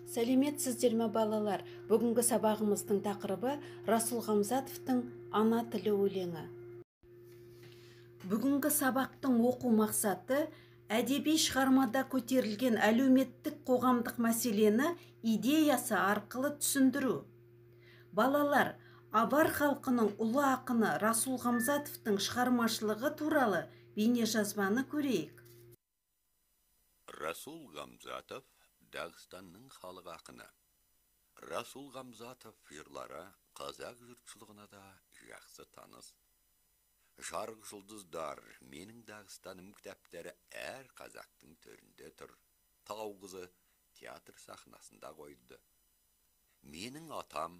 Сәлеметсіздер ме балалар? Бүгінгі сабағымыздың тақырыбы Расул Ғамзатовтың «Ана тілі» өлеңі. Бүгінгі сабақтың оқу мақсаты әдеби шығармада көтерілген әлеуметтік қоғамдық мәселені идеясы арқылы түсіндіру. Балалар, авар халқының ұлы ақыны Расул Ғамзатовтың шығармашылығы туралы бейнежазбаны көрейік. Расул Ғамзатов Дағыстанның халық ақыны. Расул Ғамзатов жырлары қазақ жұртшылығына да жақсы таныс. Жарық жұлдыздар, менің Дағыстаным кітаптары әр қазақтың төрінде тұр. Тау қызы театр сахнасында қойылды. Менің атам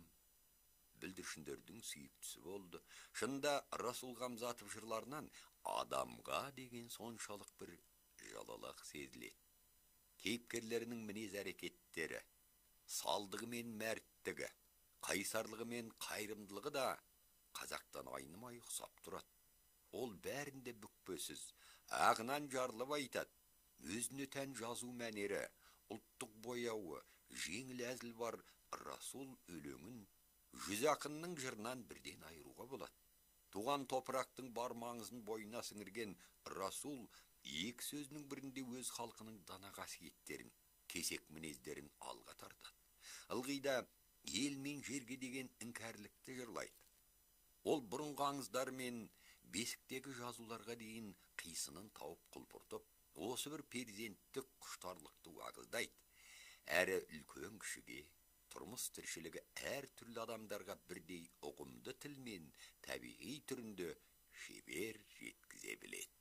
бүлдіршіндердің сүйіктісі болды. Шында Расул Ғамзатов жырларынан адамға деген соншалық бір жылылық сезіледі. Кейіпкерлерінің мінез әрекеттері, салдығы мен мәрттігі, қайсарлығы мен қайырымдылығы да қазақтан айнымай ұқсап тұрады. Ол бәрінде бүкпесіз, ағынан жарылып айтады. Өзіне тән жазу мәнері, ұлттық бояуы, жеңіл әзіл бар Расул өлеңін жүз ақынның жырынан бірден айыруға болады. Туған топырақтың бар маңызын бойына сіңірген Расул екі сөзінің бірінде өз халқының дана қасиеттерін, кесек мінездерін алға тартады. Ылғида ел мен жерге деген іңкәрлікті жырлайды. Ол бұрынғы аңыздар мен бесіктегі жазуларға дейін қисынын тауып құлпыртып, осы бір перзенттік құштарлықты уағыздайды. Әрі үлкен кішіге, тұрмыс тіршілігі әр түрлі адамдарға бірдей ұғымды тілмен табиғи түрінде шебер жеткізе біледі.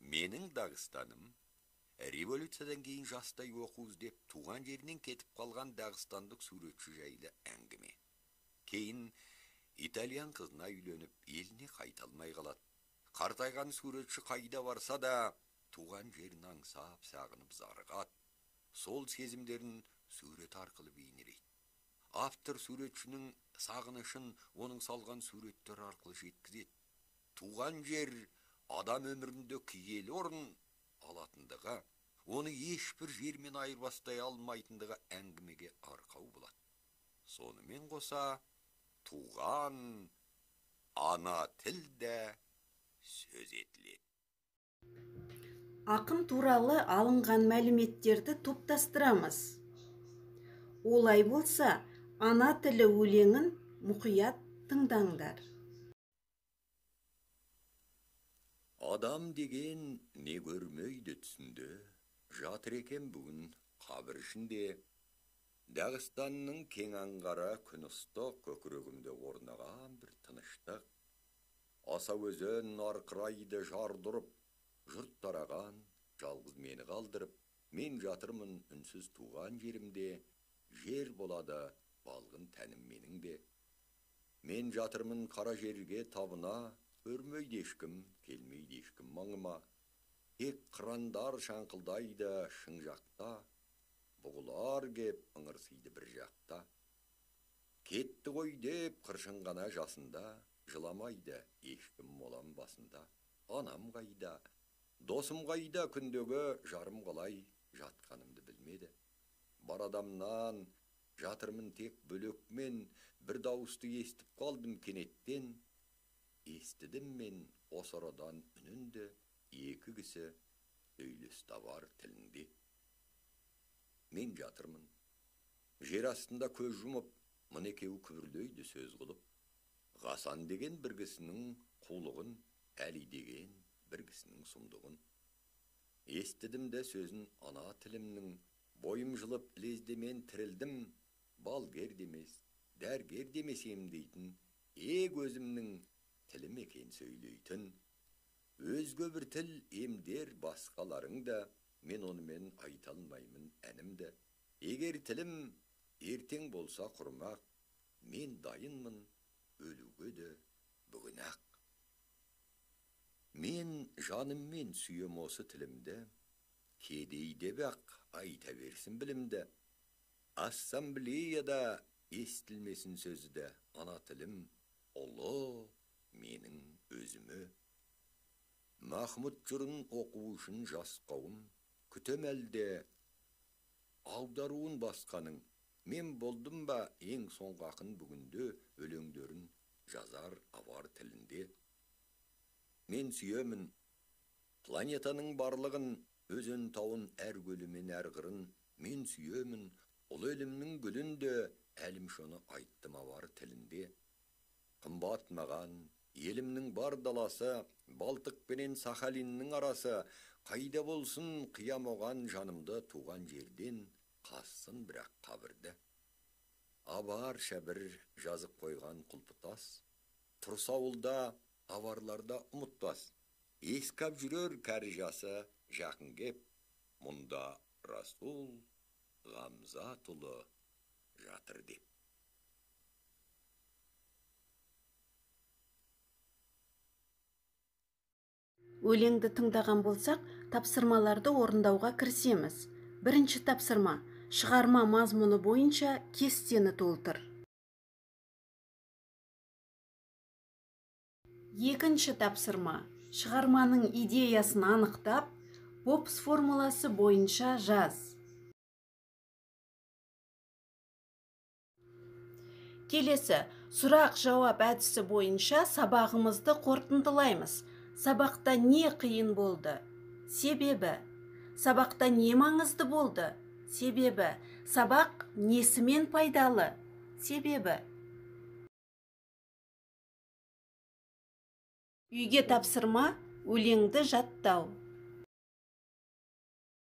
Менің Дағыстаным революциядан кейін жастай оқу іздеп туған жерінен кетіп қалған дағыстандық суретші жайлы әңгіме. Кейін итальян қызына үйленіп, еліне қайта алмай қалады. Қартайған суретші қайда барса да туған жерін аңсап, сағынып зарығады. Сол сезімдерін сурет арқылы бейнелейді. Автор суретшінің сағынышын оның салған суреттер арқылы жеткізеді. Туған жер адам өмірінде киелі орын алатындығы, оны ешбір жермен айырбастай алмайтындығы әңгімеге арқау болады. Сонымен қоса, туған ана тілде сөз етіледі. Ақын туралы алынған мәліметтерді топтастырамыз. Олай болса, ана тілі өлеңін мұқият тыңдаңдар. Адам деген не көрмейді түсінде, жатыр екен бүгін қабір ішінде. Дағыстанның кең аңғара күн ыстық, көкірегімде орнаған бір тыныштық. Аса өзен арқырайды жардырып, жұрт тараған, жалғыз мені қалдырып, мен жатырмын үнсіз туған жерімде, жер болады балғын тәнім менің де. Мен жатырмын қара жерге табына, өрмейді ешкім, келмейді ешкім маңыма. Тек қырандар шаңқылдайды шың жақта, бұғылар кеп ыңырсиды бір жақта. Кетті ғой деп қыршынғана жасында, жыламайды ешкім молам басында. Анам қайда, досым қайда күндегі жарым қалай жатқанымды білмеді. Бар адамнан жатырмын тек бөлөкмен, бір дауысты естіп қалдым кенеттен. Естідім мен осы арадан үнінде, екі кісі сөйлес табар тілінде. Мен жатырмын, жер астында көз жұмып, мына екеуі күбірлейді сөз қылып. Ғасан деген бір кісінің қулығын, Әли деген бір кісінің сұмдығын. Естідім де сөзін ана тілімнің, бойым жылып лездемен тірілдім, балгер демес, дәргер демесем дейтін, өзімнің тілім екен сөйлейтін. Өзге бір тіл емдер басқаларың да, мен онымен айта алмаймын әнімді. Егер тілім ертең болса құрмақ, мен дайынмын өлуге де бүгін ақ. Мен жаныммен сүйем осы тілімді, кедей деп ақ айта берсін білімді. Ассамблеяда естілмесін сөзді, ана тілім ұлы менің өзімі. Махмұт жырын оқу үшін жас қауым, күтем әлде аударуын басқаның, мен болдым ба ең соңғы ақын бүгінде өлеңдерін жазар авар тілінде. Мен сүйемін планетаның барлығын, өзен тауын әр көлі мен әр қырын. Мен сүйемін ұлы елімнің гүлін де, әлім шоны айттым авар тілінде. Қымбат маған елімнің бар даласы, Балтық пенен Сахалиннің арасы. Қайда болсын қиям оған жанымды туған жерден, қассын бірақ қабірді. Абар шәбір жазып қойған құлпытас, тұрса ауылда аварларда ұмытпас. Ескап жүрер кәрі жасы жақын кеп, мұнда Расул Ғамзатұлы жатыр деп. Өлеңді тыңдаған болсақ, тапсырмаларды орындауға кірісеміз. Бірінші тапсырма: шығарма мазмұны бойынша кестені толтыр. Екінші тапсырма: шығарманың идеясын анықтап, Бопс формуласы бойынша жаз. Келесі, сұрақ-жауап әдісі бойынша сабағымызды қорытындылаймыз. Сабақта не қиын болды? Себебі. Сабақта не маңызды болды? Себебі. Сабақ несімен пайдалы? Себебі. Үйге тапсырма: өлеңді жаттау.